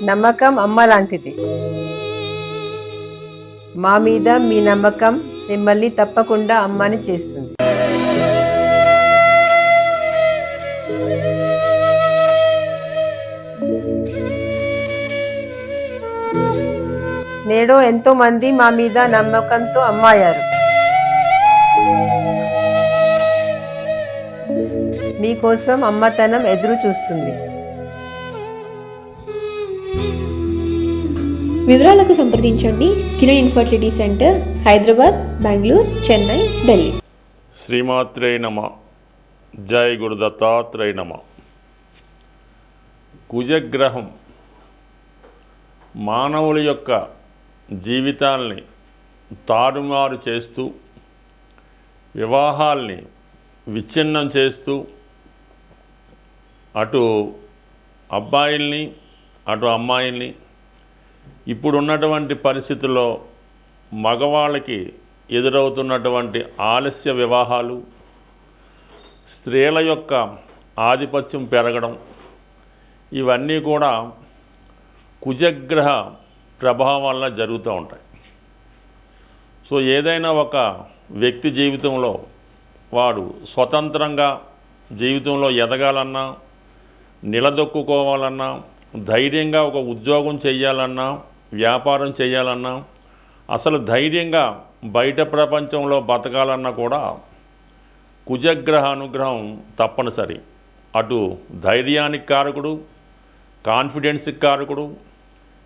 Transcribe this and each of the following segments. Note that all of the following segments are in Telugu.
నమ్మకం అమ్మ లాంటిది. మా మీద మీ నమ్మకం మిమ్మల్ని తప్పకుండా అమ్మని చేస్తుంది. నేడు ఎంతో మంది మా మీద నమ్మకంతో అమ్మాయారు. మీకోసం అమ్మతనం ఎదురు చూస్తుంది. వివరాలకు సంప్రదించండి. Kiran infertility centre, Hyderabad, Bengaluru, Chennai, Delhi. శ్రీమాత్రే నమః. జై గురు దత్తాత్రేయ నమః. కుజగ్రహం మానవుల యొక్క జీవితాల్ని తారుమారు చేస్తూ, వివాహాల్ని విచ్ఛిన్నం చేస్తూ, అటు అబ్బాయిల్ని అటు అమ్మాయిల్ని, ఇప్పుడున్నటువంటి పరిస్థితుల్లో మగవాళ్ళకి ఎదురవుతున్నటువంటి ఆలస్య వివాహాలు, స్త్రీల యొక్క ఆధిపత్యం పెరగడం, ఇవన్నీ కూడా కుజగ్రహ ప్రభావం వల్ల జరుగుతూ ఉంటాయి. సో ఏదైనా ఒక వ్యక్తి జీవితంలో వాడు స్వతంత్రంగా జీవితంలో ఎదగాలన్నా, నిలదొక్కుకోవాలన్నా, ధైర్యంగా ఒక ఉద్యోగం చేయాలన్నా, వ్యాపారం చేయాలన్నా, అసలు ధైర్యంగా బయట ప్రపంచంలో బతకాలన్నా కూడా కుజగ్రహ అనుగ్రహం తప్పనిసరి. అటు ధైర్యానికి కారకుడు, కాన్ఫిడెన్స్కి కారకుడు,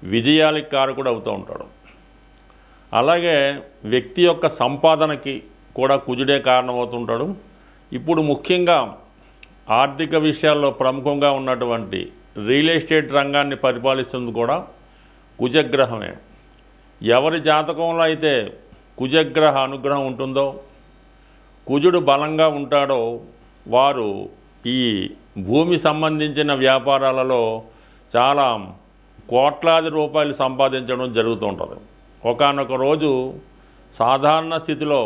విజయాలకు కారకుడు అవుతూ ఉంటాడు. అలాగే వ్యక్తి యొక్క సంపాదనకి కూడా కుజుడే కారణమవుతుంటాడు. ఇప్పుడు ముఖ్యంగా ఆర్థిక విషయాల్లో ప్రముఖంగా ఉన్నటువంటి రియల్ ఎస్టేట్ రంగాన్ని పరిపాలిస్తుంది కూడా కుజగ్రహమే. ఎవరి జాతకంలో అయితే కుజగ్రహ అనుగ్రహం ఉంటుందో, కుజుడు బలంగా ఉంటాడో, వారు ఈ భూమి సంబంధించిన వ్యాపారాలలో చాలా కోట్లాది రూపాయలు సంపాదించడం జరుగుతూ ఉంటుంది. ఒకానొక రోజు సాధారణ స్థితిలో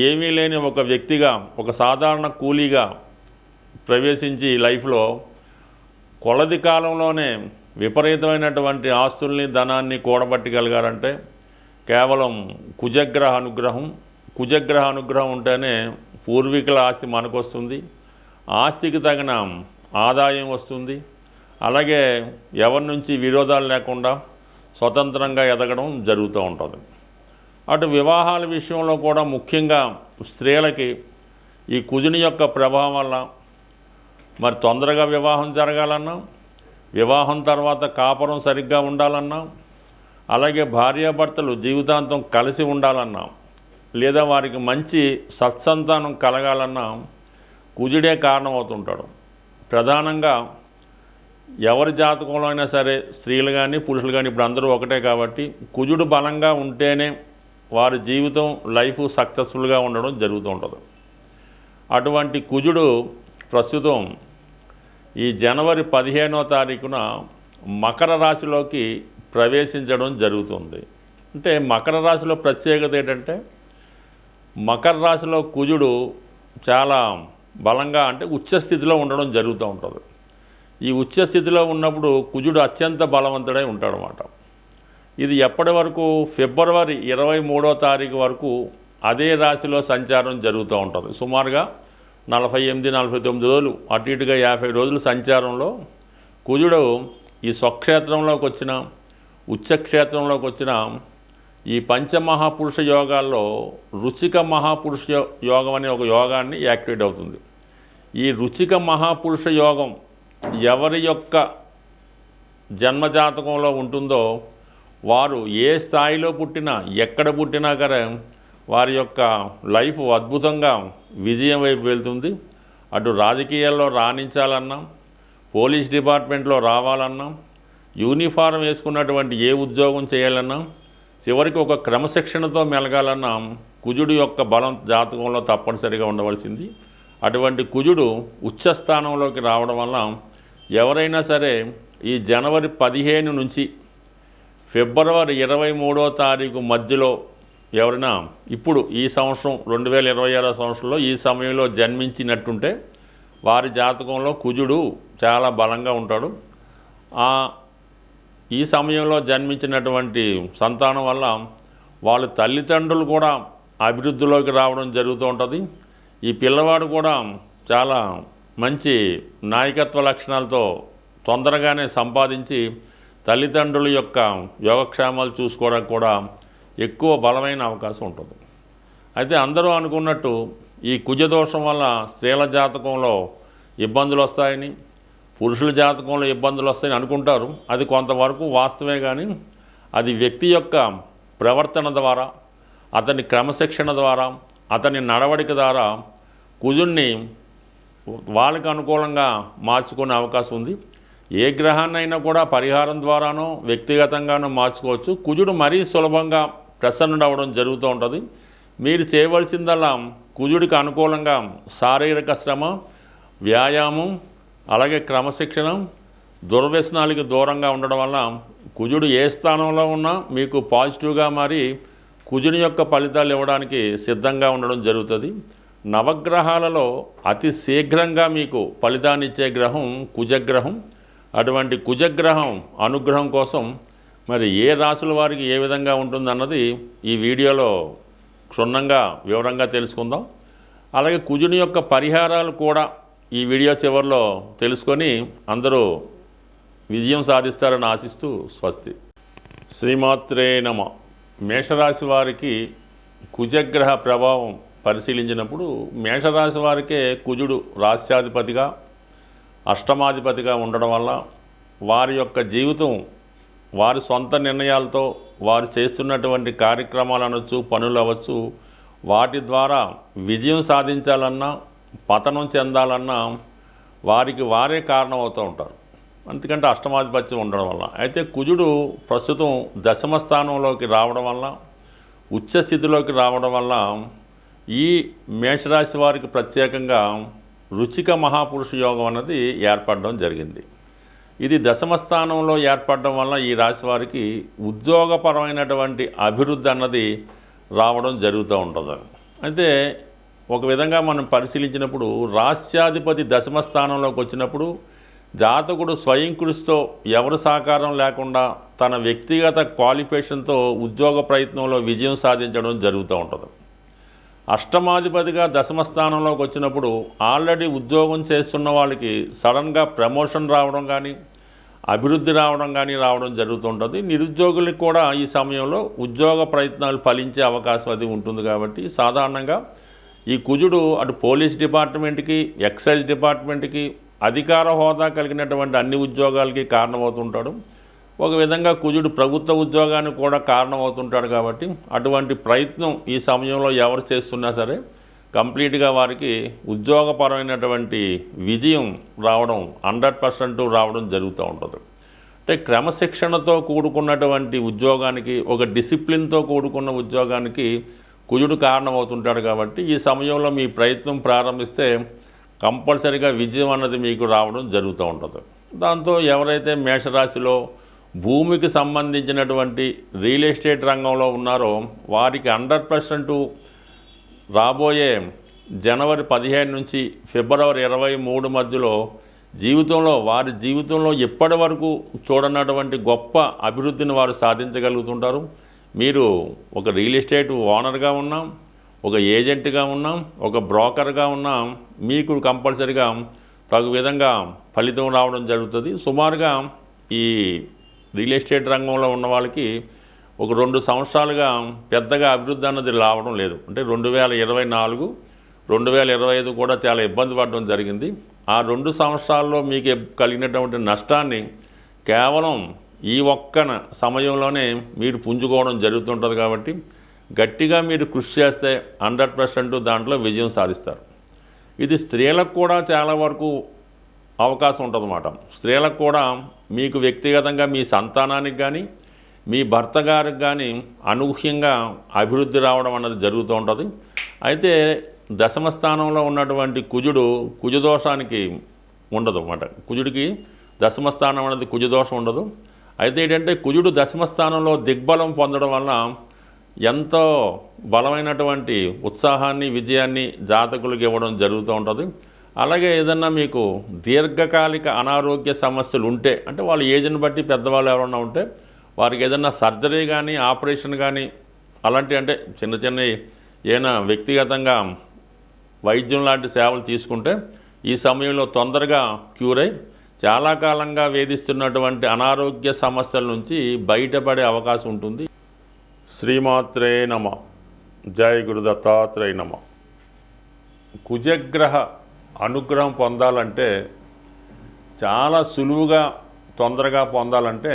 ఏమీ లేని ఒక వ్యక్తిగా, ఒక సాధారణ కూలీగా ప్రవేశించి లైఫ్లో కొలది కాలంలోనే విపరీతమైనటువంటి ఆస్తుల్ని, ధనాన్ని కూడబట్టగలిగారంటే కేవలం కుజగ్రహ అనుగ్రహం. కుజగ్రహ అనుగ్రహం ఉంటేనే పూర్వీకుల ఆస్తి మనకు వస్తుంది, ఆస్తికి తగిన ఆదాయం వస్తుంది. అలాగే ఎవరి నుంచి విరోధాలు లేకుండా స్వతంత్రంగా ఎదగడం జరుగుతూ ఉంటుంది. అటు వివాహాల విషయంలో కూడా ముఖ్యంగా స్త్రీలకి ఈ కుజుని యొక్క ప్రభావం వల్ల మరి తొందరగా వివాహం జరగాలన్నా, వివాహం తర్వాత కాపురం సరిగ్గా ఉండాలన్నా, అలాగే భార్యాభర్తలు జీవితాంతం కలిసి ఉండాలన్నా, లేదా వారికి మంచి సత్సంతానం కలగాలన్నా కుజుడే కారణమవుతుంటాడు. ప్రధానంగా ఎవరి జాతకంలో అయినా సరే, స్త్రీలు కానీ పురుషులు కానీ ఇప్పుడు అందరూ ఒకటే కాబట్టి కుజుడు బలంగా ఉంటేనే వారి జీవితం, లైఫ్ సక్సెస్ఫుల్గా ఉండడం జరుగుతూ ఉంటుంది. అటువంటి కుజుడు ప్రస్తుతం ఈ జనవరి 15వ తారీఖున మకర రాశిలోకి ప్రవేశించడం జరుగుతుంది. అంటే మకర రాశిలో ప్రత్యేకత ఏంటంటే, మకర రాశిలో కుజుడు చాలా బలంగా, అంటే ఉచ్చస్థితిలో ఉండడం జరుగుతూ ఉంటుంది. ఈ ఉచ్చస్థితిలో ఉన్నప్పుడు కుజుడు అత్యంత బలవంతుడై ఉంటాడనమాట. ఇది ఎప్పటి వరకు? ఫిబ్రవరి 23వ తారీఖు వరకు అదే రాశిలో సంచారం జరుగుతూ ఉంటుంది. సుమారుగా 48-49 రోజులు, అటు ఇటుగా 50 రోజుల సంచారంలో కుజుడు ఈ స్వక్షేత్రంలోకి వచ్చిన, ఉచ్చక్షేత్రంలోకి వచ్చిన ఈ పంచమహాపురుష యోగాల్లో రుచిక మహాపురుష యోగం అనే ఒక యోగాన్ని యాక్టివేట్ అవుతుంది. ఈ రుచిక మహాపురుష యోగం ఎవరి యొక్క జన్మజాతకంలో ఉంటుందో వారు ఏ స్థాయిలో పుట్టినా, ఎక్కడ పుట్టినా కానీ వారి యొక్క లైఫ్ అద్భుతంగా విజయం వైపు వెళ్తుంది. అటు రాజకీయాల్లో రాణించాలన్నా, పోలీస్ డిపార్ట్మెంట్లో రావాలన్నా, యూనిఫారం వేసుకున్నటువంటి ఏ ఉద్యోగం చేయాలన్నా, చివరికి ఒక క్రమశిక్షణతో మెలగాలన్నా కుజుడు యొక్క బలం జాతకంలో తప్పనిసరిగా ఉండవలసింది. అటువంటి కుజుడు ఉచ్చస్థానంలోకి రావడం వల్ల ఎవరైనా సరే ఈ జనవరి 15 నుంచి ఫిబ్రవరి 23వ తారీఖు మధ్యలో ఎవరైనా ఇప్పుడు ఈ సంవత్సరం 2026 సంవత్సరంలో ఈ సమయంలో జన్మించినట్టుంటే వారి జాతకంలో కుజుడు చాలా బలంగా ఉంటాడు. ఈ సమయంలో జన్మించినటువంటి సంతానం వల్ల వాళ్ళ తల్లిదండ్రులు కూడా అభివృద్ధిలోకి రావడం జరుగుతూ ఉంటుంది. ఈ పిల్లవాడు కూడా చాలా మంచి నాయకత్వ లక్షణాలతో తొందరగానే సంపాదించి తల్లిదండ్రుల యొక్క యోగక్షేమాలు చూసుకోవడానికి కూడా ఎక్కువ బలమైన అవకాశం ఉంటుంది. అయితే అందరూ అనుకున్నట్టు ఈ కుజదోషం వల్ల స్త్రీల జాతకంలో ఇబ్బందులు వస్తాయని, పురుషుల జాతకంలో ఇబ్బందులు వస్తాయని అనుకుంటారు. అది కొంతవరకు వాస్తవమే, కానీ అది వ్యక్తి యొక్క ప్రవర్తన ద్వారా, అతని క్రమశిక్షణ ద్వారా, అతని నడవడిక ద్వారా కుజుడిని వాళ్ళకి అనుకూలంగా మార్చుకునే అవకాశం ఉంది. ఏ గ్రహాన్నైనా కూడా పరిహారం ద్వారానో వ్యక్తిగతంగానో మార్చుకోవచ్చు. కుజుడు మరీ సులభంగా ప్రసన్నుడవడం జరుగుతూ ఉంటుంది. మీరు చేయవలసిందల్లా కుజుడికి అనుకూలంగా శారీరక శ్రమ, వ్యాయామం, అలాగే క్రమశిక్షణ, దుర్వ్యసనాలకి దూరంగా ఉండడం వల్ల కుజుడు ఏ స్థానంలో ఉన్నా మీకు పాజిటివ్గా మారి కుజుని యొక్క ఫలితాలు ఇవ్వడానికి సిద్ధంగా ఉండడం జరుగుతుంది. నవగ్రహాలలో అతి శీఘ్రంగా మీకు ఫలితాన్ని ఇచ్చే గ్రహం కుజగ్రహం. అటువంటి కుజగ్రహం అనుగ్రహం కోసం మరి ఏ రాశుల వారికి ఏ విధంగా ఉంటుందన్నది ఈ వీడియోలో క్షుణ్ణంగా వివరంగా తెలుసుకుందాం. అలాగే కుజుని యొక్క పరిహారాలు కూడా ఈ వీడియో చివరిలో తెలుసుకొని అందరూ విజయం సాధిస్తారని ఆశిస్తూ స్వస్తి. శ్రీమాత్రే నమ. మేషరాశి వారికి కుజగ్రహ ప్రభావం పరిశీలించినప్పుడు మేషరాశి వారికే కుజుడు రాశ్యాధిపతిగా, అష్టమాధిపతిగా ఉండడం వల్ల వారి యొక్క జీవితం వారి సొంత నిర్ణయాలతో వారు చేస్తున్నటువంటి కార్యక్రమాలు అనొచ్చు, పనులు అవ్వచ్చు, వాటి ద్వారా విజయం సాధించాలన్నా పతనం చెందాలన్నా వారికి వారే కారణం అవుతూ ఉంటారు. ఎందుకంటే అష్టమాధిపత్యం ఉండడం వల్ల. అయితే కుజుడు ప్రస్తుతం దశమ స్థానంలోకి రావడం వల్ల, ఉచ్చస్థితిలోకి రావడం వల్ల ఈ మేషరాశి వారికి ప్రత్యేకంగా రుచిక మహాపురుష యోగం అన్నది ఏర్పడడం జరిగింది. ఇది దశమ స్థానంలో ఏర్పడడం వల్ల ఈ రాశి వారికి ఉద్యోగపరమైనటువంటి అభివృద్ధి అన్నది రావడం జరుగుతూ ఉంటుంది. అయితే ఒక విధంగా మనం పరిశీలించినప్పుడు రాశ్యాధిపతి దశమ స్థానంలోకి వచ్చినప్పుడు జాతకుడు స్వయం కృషితో ఎవరి సహకారం లేకుండా తన వ్యక్తిగత క్వాలిఫికేషన్తో ఉద్యోగ ప్రయత్నంలో విజయం సాధించడం జరుగుతూ ఉంటుంది. అష్టమాధిపతిగా దశమ స్థానంలోకి వచ్చినప్పుడు ఆల్రెడీ ఉద్యోగం చేస్తున్న వాళ్ళకి సడన్గా ప్రమోషన్ రావడం కానీ, అభివృద్ధి రావడం కానీ రావడం జరుగుతుంటుంది. నిరుద్యోగులకు కూడా ఈ సమయంలో ఉద్యోగ ప్రయత్నాలు ఫలించే అవకాశం అది ఉంటుంది. కాబట్టి సాధారణంగా ఈ కుజుడు అటు పోలీస్ డిపార్ట్మెంట్కి, ఎక్సైజ్ డిపార్ట్మెంట్కి, అధికార హోదా కలిగినటువంటి అన్ని ఉద్యోగాలకి కారణమవుతుంటాడు. ఒక విధంగా కుజుడు ప్రభుత్వ ఉద్యోగానికి కూడా కారణమవుతుంటాడు. కాబట్టి అటువంటి ప్రయత్నం ఈ సమయంలో ఎవరు చేస్తున్నా సరే కంప్లీట్గా వారికి ఉద్యోగపరమైనటువంటి విజయం రావడం 100% రావడం జరుగుతూ ఉంటుంది. అంటే క్రమశిక్షణతో కూడుకున్నటువంటి ఉద్యోగానికి, ఒక డిసిప్లిన్తో కూడుకున్న ఉద్యోగానికి కుజుడు కారణమవుతుంటాడు. కాబట్టి ఈ సమయంలో మీ ప్రయత్నం ప్రారంభిస్తే కంపల్సరీగా విజయం అన్నది మీకు రావడం జరుగుతూ ఉంటుంది. దాంతో ఎవరైతే మేషరాశిలో భూమికి సంబంధించినటువంటి రియల్ ఎస్టేట్ రంగంలో ఉన్నారో వారికి 100% రాబోయే జనవరి 15 నుంచి ఫిబ్రవరి 23 మధ్యలో వారి జీవితంలో ఇప్పటి వరకు చూడనటువంటి గొప్ప అభివృద్ధిని వారు సాధించగలుగుతుంటారు. మీరు ఒక రియల్ ఎస్టేట్ ఓనర్గా ఉన్నాం, ఒక ఏజెంట్గా ఉన్నాం, ఒక బ్రోకర్గా ఉన్నాం, మీకు కంపల్సరీగా తగు విధంగా ఫలితం రావడం జరుగుతుంది. సుమారుగా ఈ రియల్ ఎస్టేట్ రంగంలో ఉన్న వాళ్ళకి ఒక 2 సంవత్సరాలుగా పెద్దగా అభివృద్ధి అన్నది రావడం లేదు. అంటే 2024, 2025 కూడా చాలా ఇబ్బంది పడడం జరిగింది. ఆ 2 సంవత్సరాల్లో మీకు కలిగినటువంటి నష్టాన్ని కేవలం ఈ ఒక్క సమయంలోనే మీరు పుంజుకోవడం జరుగుతుంటుంది. కాబట్టి గట్టిగా మీరు కృషి చేస్తే 100% దాంట్లో విజయం సాధిస్తారు. ఇది స్త్రీలకు కూడా చాలా వరకు అవకాశం ఉంటుందన్నమాట. స్త్రీలకు కూడా మీకు వ్యక్తిగతంగా మీ సంతానానికి కానీ, మీ భర్త గారికి కానీ అనూహ్యంగా అభివృద్ధి రావడం అన్నది జరుగుతూ ఉంటుంది. అయితే దశమ స్థానంలో ఉన్నటువంటి కుజదోషానికి ఉండదు అన్నమాట. కుజుడికి దశమ స్థానం అనేది కుజదోషం ఉండదు. అయితే ఏంటంటే కుజుడు దశమ స్థానంలో దిగ్బలం పొందడం వల్ల ఎంతో బలమైనటువంటి ఉత్సాహాన్ని, విజయాన్ని జాతకులకు ఇవ్వడం జరుగుతూ ఉంటుంది. అలాగే ఏదన్నా మీకు దీర్ఘకాలిక అనారోగ్య సమస్యలు ఉంటే, అంటే వాళ్ళ ఏజ్ని బట్టి పెద్దవాళ్ళు ఎవరన్నా ఉంటే వారికి ఏదన్నా సర్జరీ కానీ ఆపరేషన్ కానీ అలాంటివి, అంటే చిన్న చిన్నవి ఏమైనా వ్యక్తిగతంగా వైద్యం లాంటి సేవలు తీసుకుంటే ఈ సమయంలో తొందరగా క్యూర్ అయి చాలా కాలంగా వేధిస్తున్నటువంటి అనారోగ్య సమస్యల నుంచి బయటపడే అవకాశం ఉంటుంది. శ్రీమాత్రే నమ. జై గురు దత్తాత్రేయ నమ. కుజగ్రహ అనుగ్రహం పొందాలంటే, చాలా సులువుగా తొందరగా పొందాలంటే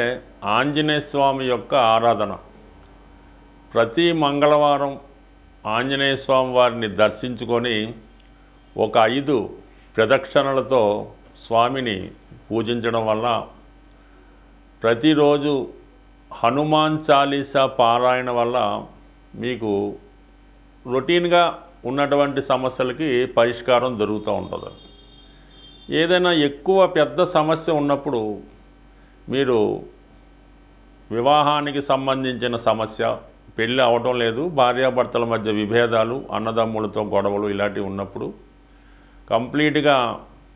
ఆంజనేయ స్వామి యొక్క ఆరాధన. ప్రతి మంగళవారం ఆంజనేయ స్వామి వారిని దర్శించుకొని ఒక 5 ప్రదక్షిణలతో స్వామిని పూజించడం వల్ల, ప్రతిరోజు హనుమాన్ చాలీసా పారాయణ వల్ల మీకు రొటీన్గా ఉన్నటువంటి సమస్యలకి పరిష్కారం దొరుకుతూ ఉంటుంది. ఏదైనా ఎక్కువ పెద్ద సమస్య ఉన్నప్పుడు మీరు వివాహానికి సంబంధించిన సమస్య, పెళ్ళి అవడం లేదు, భార్యాభర్తల మధ్య విభేదాలు, అన్నదమ్ములతో గొడవలు ఇలాంటివి ఉన్నప్పుడు కంప్లీట్గా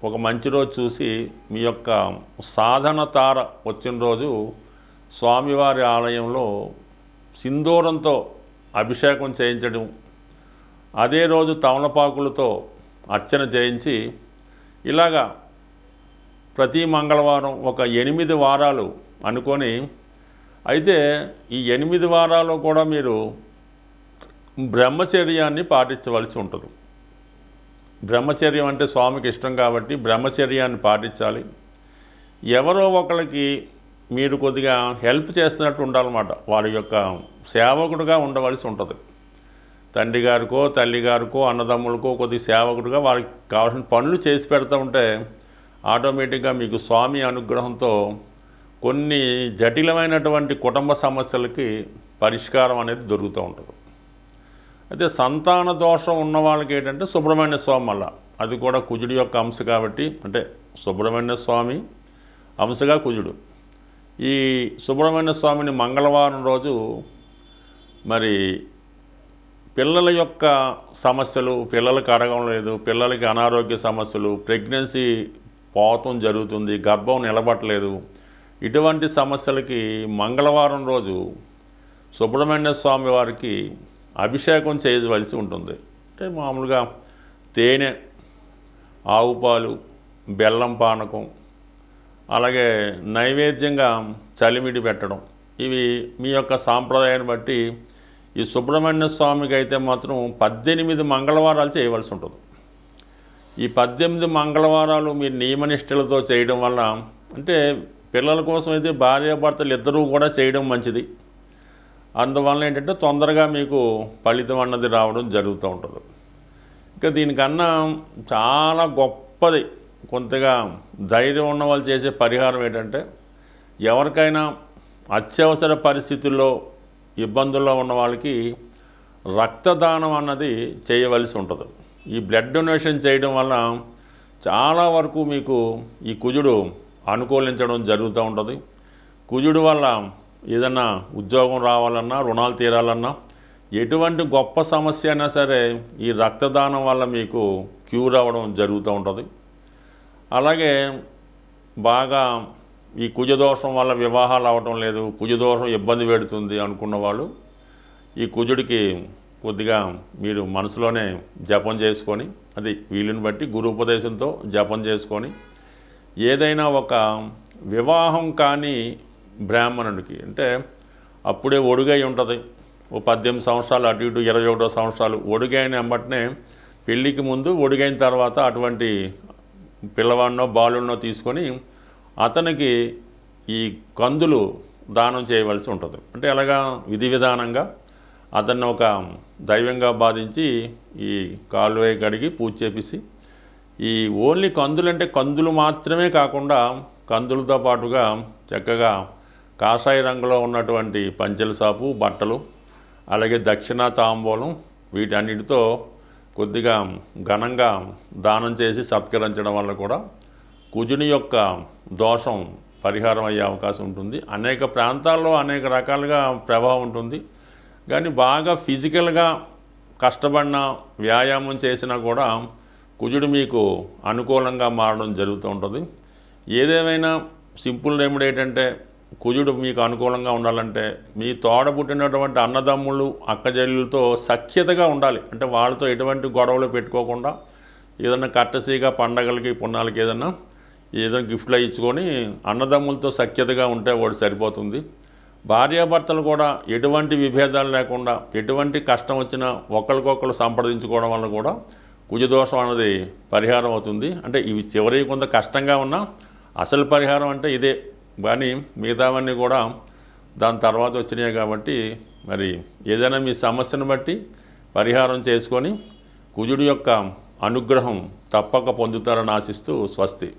ఒక మంచి రోజు చూసి మీ యొక్క సాధన తార వచ్చిన రోజు స్వామివారి ఆలయంలో సింధూరంతో అభిషేకం చేయించడం, అదే రోజు తమలపాకులతో అర్చన చేయించి, ఇలాగా ప్రతి మంగళవారం ఒక 8 వారాలు అనుకొని, అయితే ఈ 8 వారాలు కూడా మీరు బ్రహ్మచర్యాన్ని పాటించవలసి ఉంటుంది. బ్రహ్మచర్యం అంటే స్వామికి ఇష్టం కాబట్టి బ్రహ్మచర్యాన్ని పాటించాలి. ఎవరో ఒకరికి మీరు కొద్దిగా హెల్ప్ చేస్తున్నట్టు ఉండాలన్నమాట. వారి యొక్క సేవకుడుగా ఉండవలసి ఉంటుంది. తండ్రి గారికో తల్లి గారికో అన్నదమ్ములకో కొద్ది సేవకుడుగా వారికి కావాల్సిన పనులు చేసి పెడతా ఉంటే ఆటోమేటిక్గా మీకు స్వామి అనుగ్రహంతో కొన్ని జటిలమైనటువంటి కుటుంబ సమస్యలకి పరిష్కారం అనేది దొరుకుతూ ఉంటుంది. అయితే సంతాన దోషం ఉన్న వాళ్ళకి ఏంటంటే సుబ్రహ్మణ్య స్వామి వల్ల, అది కూడా కుజుడి యొక్క అంశ కాబట్టి, అంటే సుబ్రహ్మణ్య స్వామి అంశగా కుజుడు. ఈ సుబ్రహ్మణ్య స్వామిని మంగళవారం రోజు మరి పిల్లల యొక్క సమస్యలు, పిల్లలకి అడగం లేదు, పిల్లలకి అనారోగ్య సమస్యలు, ప్రెగ్నెన్సీ పోతం జరుగుతుంది, గర్భం నిలబట్టలేదు, ఇటువంటి సమస్యలకి మంగళవారం రోజు సుబ్రహ్మణ్య స్వామి వారికి అభిషేకం చేయవలసి ఉంటుంది. అంటే మామూలుగా తేనె, ఆవు పాలు, బెల్లం పానకం, అలాగే నైవేద్యంగా చలిమిడి పెట్టడం, ఇవి మీ యొక్క సాంప్రదాయాన్ని బట్టి. ఈ సుబ్రహ్మణ్య స్వామికి అయితే మాత్రం 18 మంగళవారాలు చేయవలసి ఉంటుంది. ఈ 18 మంగళవారాలు మీరు నియమనిష్టలతో చేయడం వల్ల, అంటే పిల్లల కోసం అయితే భార్యాభర్తలు ఇద్దరూ కూడా చేయడం మంచిది. అందువల్ల ఏంటంటే తొందరగా మీకు ఫలితం అన్నది రావడం జరుగుతూ ఉంటుంది. ఇంకా దీనికన్నా చాలా గొప్పది, కొంతగా ధైర్యం ఉన్న వాళ్ళు చేసే పరిహారం ఏంటంటే, ఎవరికైనా అత్యవసర పరిస్థితుల్లో ఇబ్బందుల్లో ఉన్న వాళ్ళకి రక్తదానం అన్నది చేయవలసి ఉంటుంది. ఈ బ్లడ్ డొనేషన్ చేయడం వల్ల చాలా వరకు మీకు ఈ కుజుడు అనుకూలించడం జరుగుతూ ఉంటుంది. కుజుడు వల్ల ఏదన్నా ఉద్యోగం రావాలన్నా, రుణాలు తీరాలన్నా, ఎటువంటి గొప్ప సమస్య అయినా సరే ఈ రక్తదానం వల్ల మీకు క్యూర్ అవ్వడం జరుగుతూ ఉంటుంది. అలాగే బాగా ఈ కుజదోషం వల్ల వివాహాలు అవ్వటం లేదు, కుజదోషం ఇబ్బంది పెడుతుంది అనుకున్న వాళ్ళు ఈ కుజుడికి కొద్దిగా మీరు మనసులోనే జపం చేసుకొని, అది వీలుని బట్టి గురూపదేశంతో జపం చేసుకొని, ఏదైనా ఒక వివాహం కాని బ్రాహ్మణుడికి, అంటే అప్పుడే ఒడుగై ఉంటుంది, ఓ 18 సంవత్సరాలు అటు ఇటు 21 సంవత్సరాలు ఒడుగైన వెంబటనే, పెళ్ళికి ముందు ఒడుగైన తర్వాత అటువంటి పిల్లవాడినో బాలుడినో తీసుకొని అతనికి ఈ కందులు దానం చేయవలసి ఉంటుంది. అంటే అలాగా విధి విధానంగా అతన్ని ఒక దైవంగా భావించి ఈ కాలువే కడిగి పూజ చేపిసి, ఈ ఓన్లీ కందులు అంటే కందులు మాత్రమే కాకుండా కందులతో పాటుగా చక్కగా కాషాయ రంగులో ఉన్నటువంటి పంచెల సాపు, బట్టలు, అలాగే దక్షిణ తాంబూలం, వీటన్నిటితో కొద్దిగా ఘనంగా దానం చేసి సత్కరించడం వల్ల కూడా కుజుని యొక్క దోషం పరిహారం అయ్యే అవకాశం ఉంటుంది. అనేక ప్రాంతాల్లో అనేక రకాలుగా ప్రభావం ఉంటుంది. కానీ బాగా ఫిజికల్గా కష్టపడినా, వ్యాయామం చేసినా కూడా కుజుడు మీకు అనుకూలంగా మారడం జరుగుతూ ఉంటుంది. ఏదేమైనా సింపుల్ రెమెడీ ఏంటంటే కుజుడు మీకు అనుకూలంగా ఉండాలంటే మీ తోడ పుట్టినటువంటి అన్నదమ్ములు అక్కజల్లులతో సఖ్యతగా ఉండాలి. అంటే వాళ్ళతో ఎటువంటి గొడవలు పెట్టుకోకుండా ఏదైనా కట్టసీగా పండగలకి పుణ్యాలకి ఏదైనా గిఫ్ట్లు ఇచ్చుకొని అన్నదమ్ములతో సఖ్యతగా ఉంటే వాడు సరిపోతుంది. భార్యాభర్తలు కూడా ఎటువంటి విభేదాలు లేకుండా ఎటువంటి కష్టం వచ్చినా ఒకరికొకరు సంప్రదించుకోవడం వల్ల కూడా కుజదోషం అనేది పరిహారం అవుతుంది. అంటే ఇవి చివరి కొంత కష్టంగా ఉన్నా అసలు పరిహారం అంటే ఇదే, కానీ మిగతావన్నీ కూడా దాని తర్వాత వచ్చినాయి. కాబట్టి మరి ఏదైనా మీ సమస్యను బట్టి పరిహారం చేసుకొని కుజుడి యొక్క అనుగ్రహం తప్పక పొందుతారని ఆశిస్తూ స్వస్తి.